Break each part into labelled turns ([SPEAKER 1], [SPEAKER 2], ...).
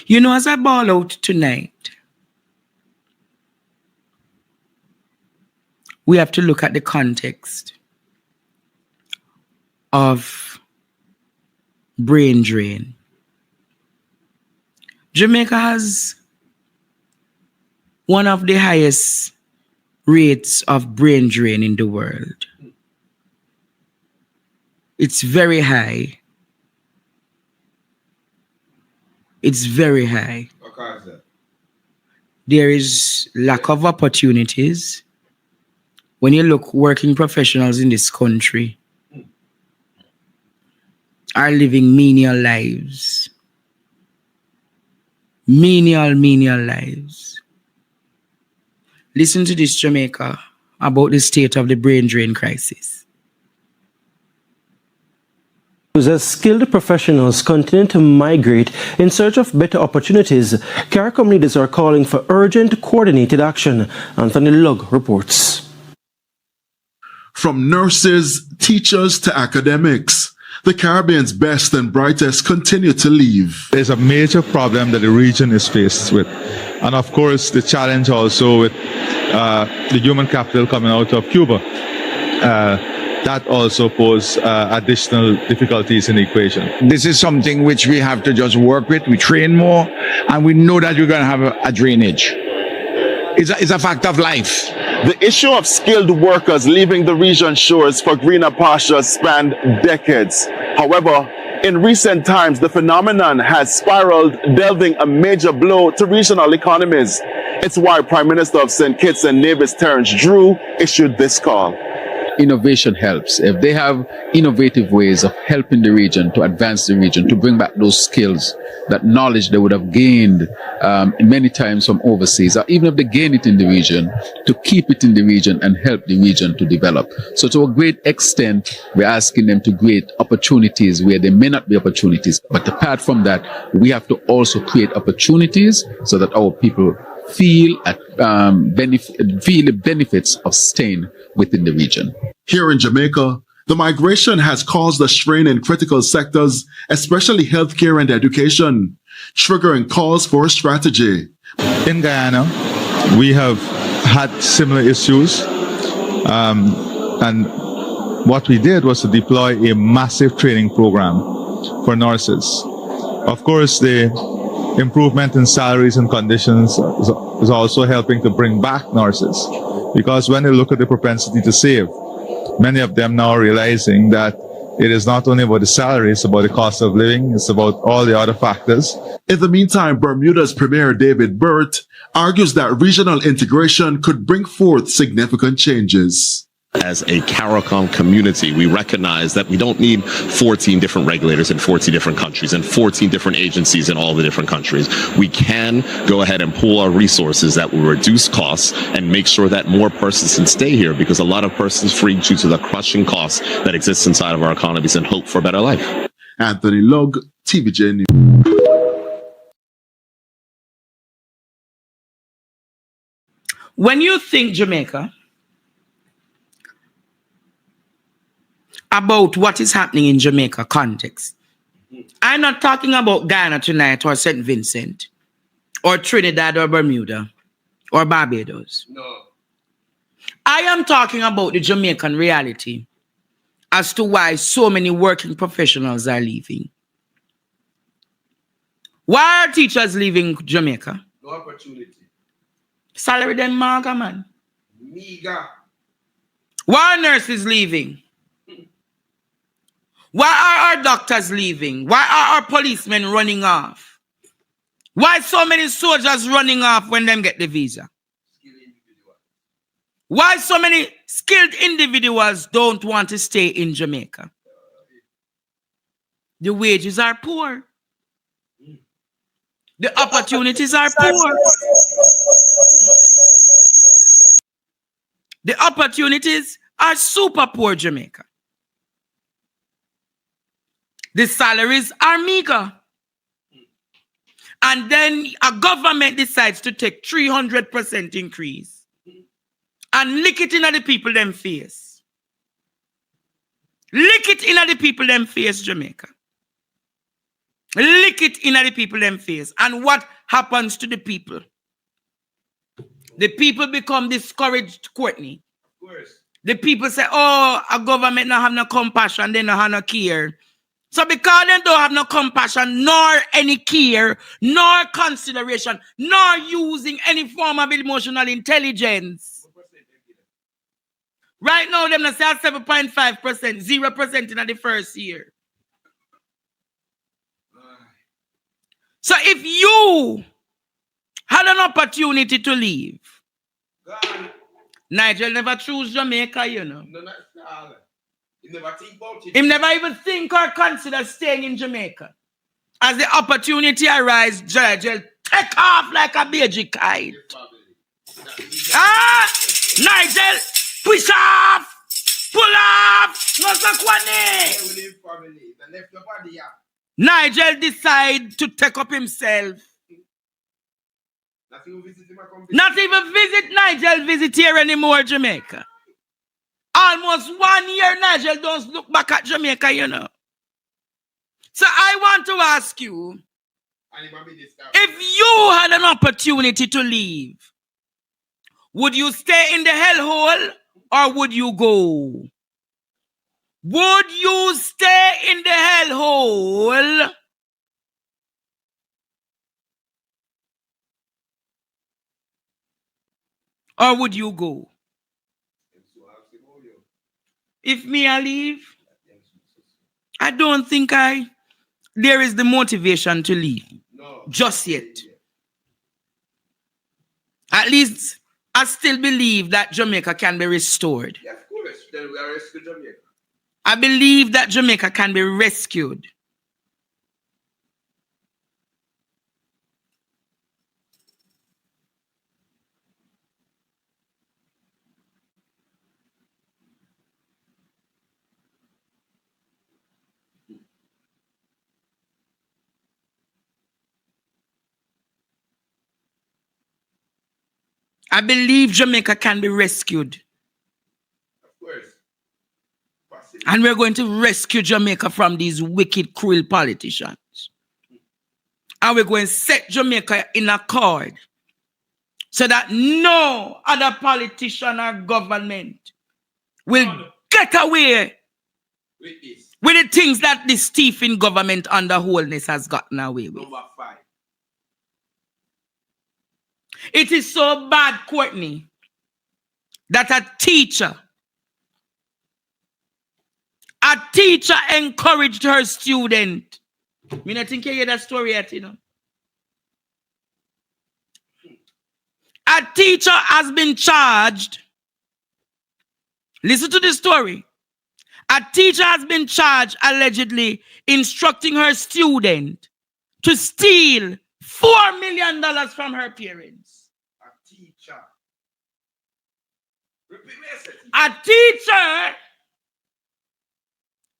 [SPEAKER 1] You know, as I ball out tonight, we have to look at the context of brain drain. Jamaica has one of the highest rates of brain drain in the world. It's very high. It's very high.
[SPEAKER 2] What is that?
[SPEAKER 1] There is lack of opportunities. When you look, working professionals in this country are living menial lives. Menial lives. Listen to this, Jamaica, about the state of the brain drain crisis.
[SPEAKER 3] As skilled professionals continue to migrate in search of better opportunities, CARICOM leaders are calling for urgent coordinated action. Anthony Lugg reports.
[SPEAKER 4] From nurses, teachers to academics, the Caribbean's best and brightest continue to leave.
[SPEAKER 5] There's a major problem that the region is faced with. And of course, the challenge also with the human capital coming out of Cuba. That also poses additional difficulties in the equation.
[SPEAKER 6] This is something which we have to just work with. We train more, and we know that we're going to have a drainage. It's a fact of life.
[SPEAKER 7] The issue of skilled workers leaving the region shores for greener pastures spanned decades. However, in recent times, the phenomenon has spiraled, delving a major blow to regional economies. It's why Prime Minister of St. Kitts and Nevis, Terence Drew, issued this call.
[SPEAKER 8] Innovation helps. If they have innovative ways of helping the region to advance the region, to bring back those skills, that knowledge they would have gained many times from overseas, or even if they gain it in the region, to keep it in the region and help the region to develop. So to a great extent, we're asking them to create opportunities where there may not be opportunities. But apart from that, we have to also create opportunities so that our people feel the benefits of staying within the region.
[SPEAKER 4] Here in Jamaica, the migration has caused a strain in critical sectors, especially healthcare and education, triggering calls for a strategy.
[SPEAKER 5] In Guyana, we have had similar issues, and what we did was to deploy a massive training program for nurses. Of course, the improvement in salaries and conditions is also helping to bring back nurses, because when they look at the propensity to save, many of them now are realizing that it is not only about the salary, it's about the cost of living, it's about all the other factors.
[SPEAKER 4] In the meantime, Bermuda's Premier David Burt argues that regional integration could bring forth significant changes.
[SPEAKER 9] As a CARICOM community, we recognize that we don't need 14 different regulators in 14 different countries and 14 different agencies in all the different countries. We can go ahead and pool our resources that will reduce costs and make sure that more persons can stay here, because a lot of persons flee due to the crushing costs that exist inside of our economies and hope for a better life.
[SPEAKER 4] Anthony Lugg, TVJ News.
[SPEAKER 1] When you think, Jamaica, about what is happening in Jamaica context, I'm not talking about Guyana tonight or St. Vincent or Trinidad or Bermuda or Barbados.
[SPEAKER 2] No.
[SPEAKER 1] I am talking about the Jamaican reality as to why so many working professionals are leaving. Why are teachers leaving Jamaica?
[SPEAKER 2] No opportunity.
[SPEAKER 1] Salary them maga, man.
[SPEAKER 2] Meager.
[SPEAKER 1] Why are nurses leaving? Why are our doctors leaving? Why are our policemen running off? Why so many soldiers running off when them get the visa? Why so many skilled individuals don't want to stay in Jamaica? The wages are poor. The opportunities are poor. The opportunities are super poor, Jamaica. The salaries are meager. And then a government decides to take 300% increase and lick it in the people them face. Lick it in the people them face, Jamaica. Lick it in the people them face. And what happens to the people? The people become discouraged, Courtney.
[SPEAKER 2] Of course.
[SPEAKER 1] The people say, oh, a government not have no compassion, they don't have no care. So because they don't have no compassion, nor any care, nor consideration, nor using any form of emotional intelligence. Right now, them say 7.5%, 0% in the first year. So if you had an opportunity to leave,
[SPEAKER 2] God.
[SPEAKER 1] Nigel never choose Jamaica, you know.
[SPEAKER 2] No, not all. He never think about it.
[SPEAKER 1] He never even think or consider staying in Jamaica. As the opportunity arises, Nigel take off like a baby kite. Nigel, push off, pull off, no sakwane. Nigel decide to take up himself. Not even visit Nigel visit here anymore, Jamaica. Almost 1 year, Nigel don't look back at Jamaica, you know. So I want to ask you, if you had an opportunity to leave, would you stay in the hellhole or would you go? Would you stay in the hellhole or would you go? If me I leave, I don't think there is the motivation to leave.
[SPEAKER 2] No.
[SPEAKER 1] Just yet. At least I still believe that Jamaica can be restored.
[SPEAKER 2] Yeah, of course. Then we are rescue Jamaica.
[SPEAKER 1] I believe that Jamaica can be rescued. I believe Jamaica can be rescued.
[SPEAKER 2] Of course. Possible.
[SPEAKER 1] And we're going to rescue Jamaica from these wicked, cruel politicians. And we're going to set Jamaica in accord so that no other politician or government will get away with the things that this thief in government under wholeness has gotten away with.
[SPEAKER 2] Number 5.
[SPEAKER 1] It is so bad, Courtney, that a teacher encouraged her student. Me not think you hear that story yet, you know. A teacher has been charged. Listen to the story. A teacher has been charged allegedly instructing her student to steal $4 million from her parents.
[SPEAKER 2] A teacher. Repeat me, I said
[SPEAKER 1] A teacher.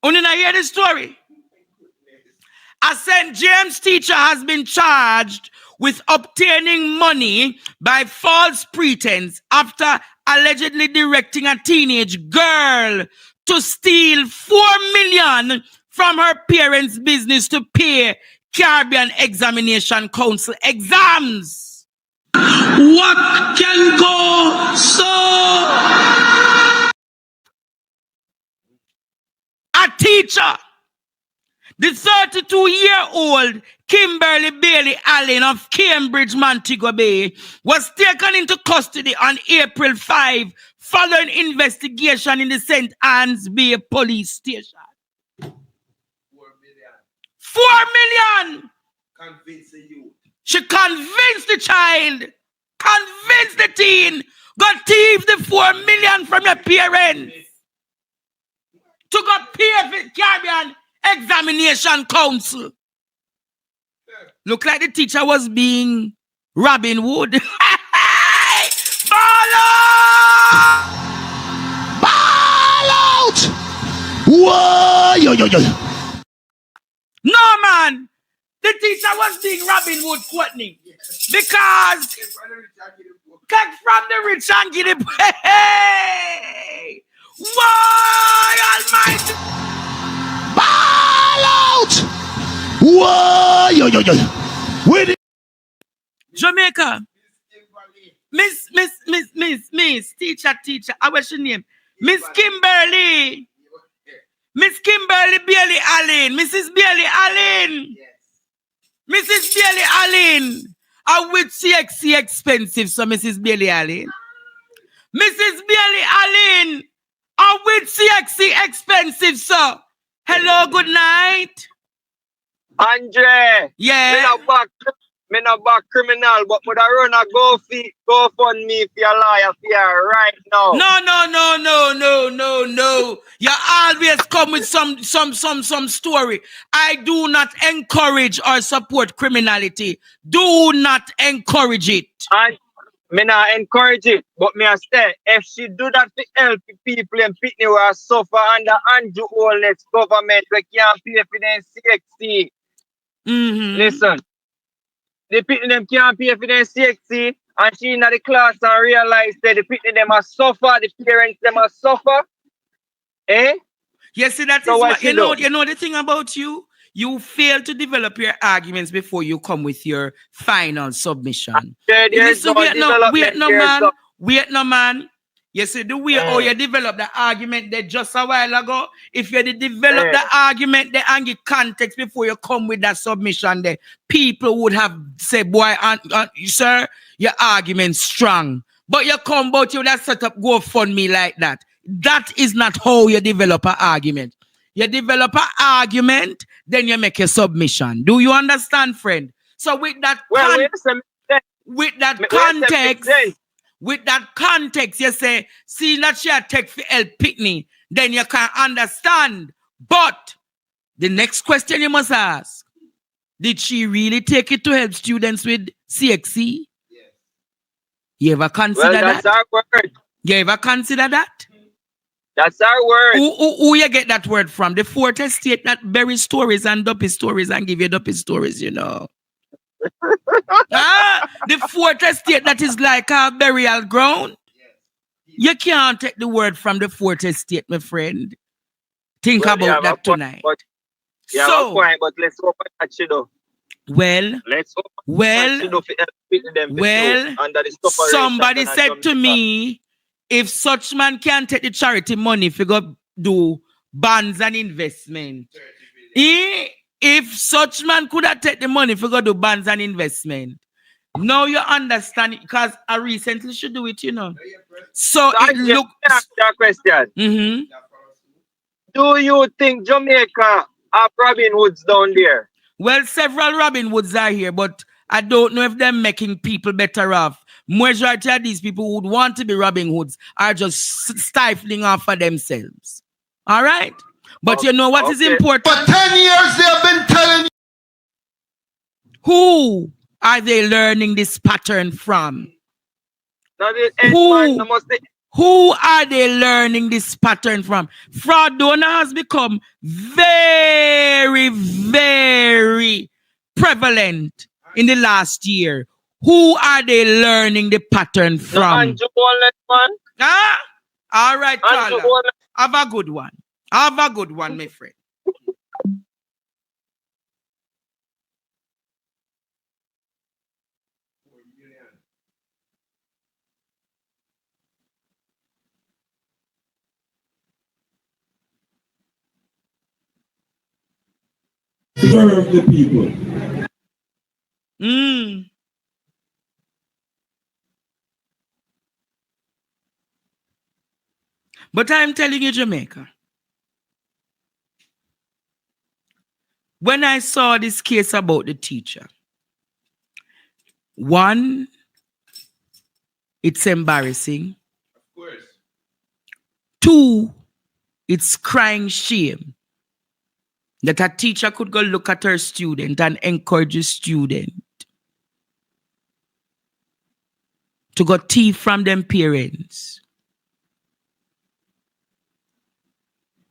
[SPEAKER 1] Only I hear the story. A St. James teacher has been charged with obtaining money by false pretense after allegedly directing a teenage girl to steal $4 million from her parents' business to pay Caribbean Examination Council exams. What can go so? A teacher, the 32-year-old Kimberly Bailey Allen of Cambridge, Montego Bay, was taken into custody on April 5 following investigation in the St. Anne's Bay police station.
[SPEAKER 2] 4
[SPEAKER 1] $4 million.
[SPEAKER 2] million. Convince the youth.
[SPEAKER 1] She convinced the child, convinced the teen, go thief the $4 million from your parents to go pay for Caribbean Examination Council. Look like the teacher was being Robin Hood. Ball out! Ball out! Whoa! Yo, yo, yo. No, man. The teacher was being Robin Hood, Courtney. Because cut from the rich and get it. Hey! Why, Almighty? Ball out!
[SPEAKER 6] Whoa, yo. Where the
[SPEAKER 1] Jamaica. Miss, teacher. How was your name? Miss Kimberly. Miss Kimberly Bailey Allen. Mrs. Bailey Allen. Mrs. Bailey Allen. I with CXC expensive, so Mrs. Bailey Allen. Mrs. Bailey Allen. I with CXC expensive, so. Hello, good night.
[SPEAKER 10] Andre.
[SPEAKER 1] Yeah.
[SPEAKER 10] Me not back criminal, but would I run a go fund me for your lawyer for you right now.
[SPEAKER 1] No. You always come with some story. I do not encourage or support criminality. Do not encourage it.
[SPEAKER 10] And me not encourage it, but me I say if she do that to help people in Pitney who are suffer under Andrew Holness government, we can't pay for them CXC. Listen. The Pitney them can't pay for their CXC, and she in the class and realize that the Pitney them are suffer, the parents them are suffer. Eh?
[SPEAKER 1] Yes, see, that is what you know the thing about you. You fail to develop your arguments before you come with your final submission. Listen, wait no man. You see the way how you develop the argument there just a while ago. If you develop the argument there and give context before you come with that submission there, people would have said, boy, sir, your argument's strong. But you come about you that set up GoFundMe like that. That is not how you develop an argument. You develop an argument, then you make a submission. Do you understand, friend? So with that context, you say, see that she take for help Pitney, then you can understand. But the next question you must ask, did she really take it to help students with CXC? Yes. You ever consider that?
[SPEAKER 10] That's our word.
[SPEAKER 1] You ever consider that?
[SPEAKER 10] That's our word.
[SPEAKER 1] Who you get that word from? The fourth estate that bury stories and dopey stories and give you dopey stories, you know. The fourth estate that is like a burial ground. You can't take the word from the fourth estate, my friend. Think about that tonight.
[SPEAKER 10] But let's open that shit up.
[SPEAKER 1] Somebody said to me, if such man can't take the charity money if you go do bonds and investment. If such man could have taken the money if you go do bonds and investment. Now you understand it because I recently should do it, you know. So it looks.
[SPEAKER 10] That question. Do you think Jamaica have Robin Hoods down there?
[SPEAKER 1] Well, several Robin Hoods are here, but I don't know if they're making people better off. Majority of these people who would want to be Robin Hoods are just stifling off for themselves. All right? But you know what is important?
[SPEAKER 2] For 10 years, they have been telling you.
[SPEAKER 1] Who are they learning this pattern from? Who are they learning this pattern from? Fraud donor has become very, very prevalent in the last year. Who are they learning the pattern from? All right, Carla. Have a good one. Have a good one, my friend.
[SPEAKER 2] Serve the people.
[SPEAKER 1] But I'm telling you, Jamaica, when I saw this case about the teacher, one, it's embarrassing.
[SPEAKER 2] Of course.
[SPEAKER 1] Two, it's crying shame that a teacher could go look at her student and encourage a student to go thief from them parents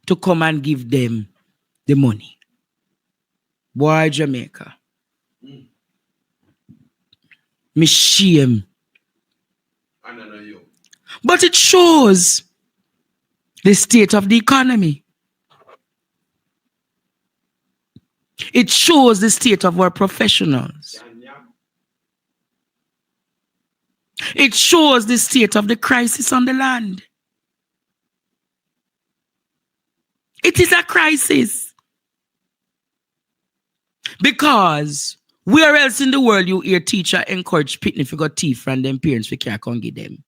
[SPEAKER 1] to come and give them the money. Boy, Jamaica. Me shame.
[SPEAKER 2] I don't know you.
[SPEAKER 1] But it shows the state of the economy. It shows the state of our professionals. It shows the state of the crisis on the land. It is a crisis. Because where else in the world you hear teacher encourage pitney to go thief from them parents we can't come get them?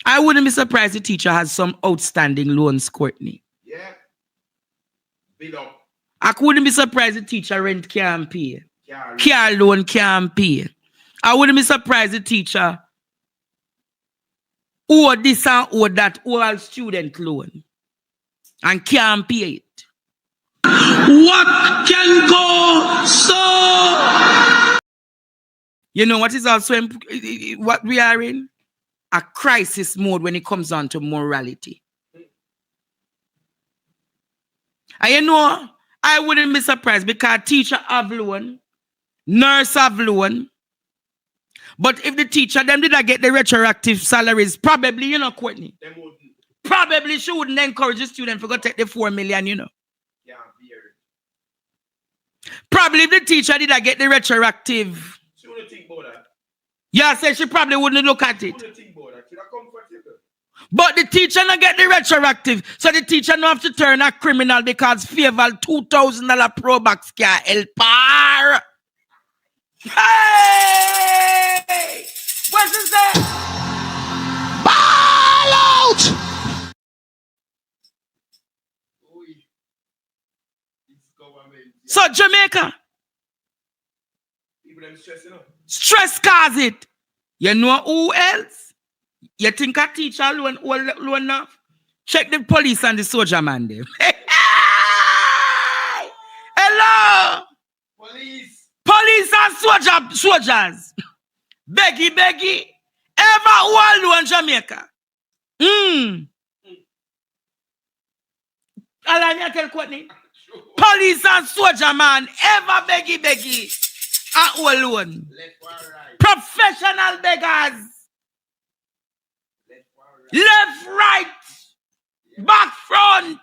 [SPEAKER 1] I wouldn't be surprised the teacher has some outstanding loans, Courtney.
[SPEAKER 2] Yeah. Bill up.
[SPEAKER 1] I wouldn't be surprised the teacher rent can't pay. Car loan can't pay. I wouldn't be surprised the teacher owe this and owe that, all student loan. And can't pay it. What can go so? You know what is also what we are in? A crisis mode when it comes down to morality. And you know, I wouldn't be surprised because teacher have loan, nurse have loan. But if the teacher them did not get the retroactive salaries, probably, you know, Courtney, probably she wouldn't encourage the student to go take the 4 million, you know.
[SPEAKER 2] Yeah,
[SPEAKER 1] Probably if the teacher did not get the retroactive.
[SPEAKER 2] she wouldn't think about that.
[SPEAKER 1] Yeah, say she probably wouldn't look at it.
[SPEAKER 2] She wouldn't think about that. She'd have comfortable.
[SPEAKER 1] But the teacher not get the retroactive. So the teacher not have to turn a criminal because favor $2,000 pro box can help her. Hey! What's this say? Ball out! So Jamaica.
[SPEAKER 2] People them stressing up.
[SPEAKER 1] Stress cause it. You know who else? You think a teacher loan enough? Check the police and the soldier man there. Hello! Police and soldiers. Beggy. Ever who loan Jamaica? Allow tell Courtney. Police and soldier man ever beggy. At all loan. Professional beggars. Left, right, back, front.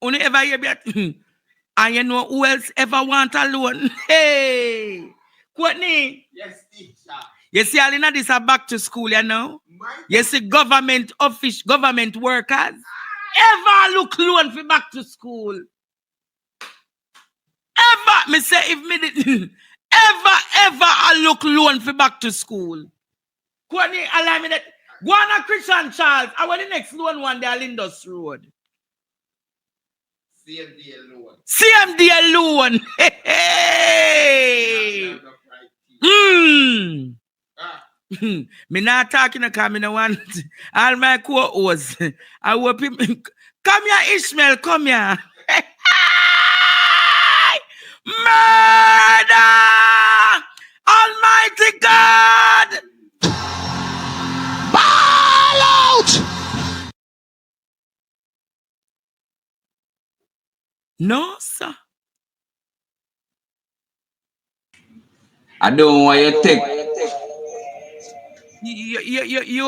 [SPEAKER 1] Only ever hear that? And you know who else ever want a loan? Hey, Courtney.
[SPEAKER 2] Yes, teacher.
[SPEAKER 1] You see, all in this are back to school, you know. You see, government workers ever look loan for back to school. Ever, me say if me did, ever I look loan for back to school. Courtney, allow me that. Go on a Christian Charles. I want the next loan one day, Lindus Road. CMD alone. Hey. Me not talking about me no want all my co-hosts. I hope him. Come here, Ishmael. Come here. Murder! Almighty God! Ball out! No, sir.
[SPEAKER 11] I don't want you to take.
[SPEAKER 1] You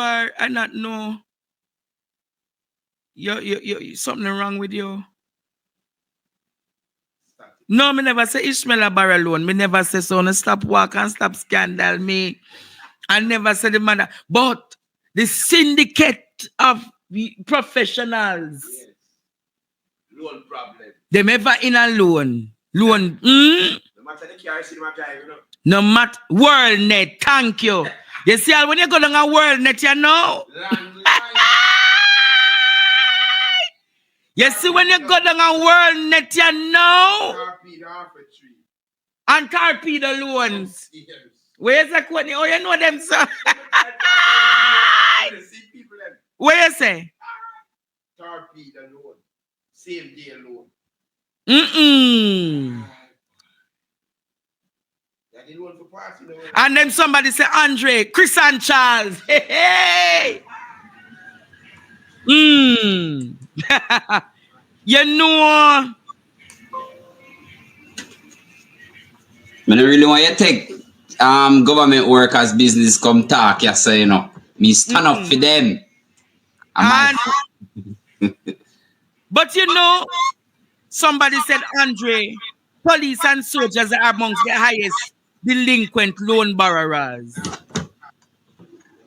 [SPEAKER 1] are, I not know. You something wrong with you. No, me never say Ishmael a bar alone. Me never say so. No stop walk and stop scandal me. I never said the matter. But the syndicate of professionals.
[SPEAKER 2] Yes. Loan problem.
[SPEAKER 1] Them ever in a loan. Loan.
[SPEAKER 2] No matter the car, see them drive, you know.
[SPEAKER 1] No matter. World net. Thank you. You see, when you go down a world net, you know. You see, when you go down a world net, you know. And torpedo loans. Where's the Courtney? Oh, you know them, sir. Where you say?
[SPEAKER 2] Torpedo loan. Same day loan.
[SPEAKER 1] And then somebody say, Andre, Chris and Charles. Hey. You know.
[SPEAKER 11] I don't really want you to take government workers business come talk, you say, you know. Me stand up for them.
[SPEAKER 1] But you know, Somebody said, Andre, police and soldiers are amongst the highest delinquent loan borrowers.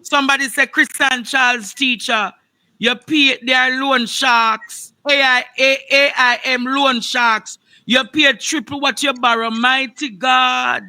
[SPEAKER 1] Somebody said, Christian Charles teacher, you pay their loan sharks, AIM loan sharks. You pay triple what you borrow, mighty God.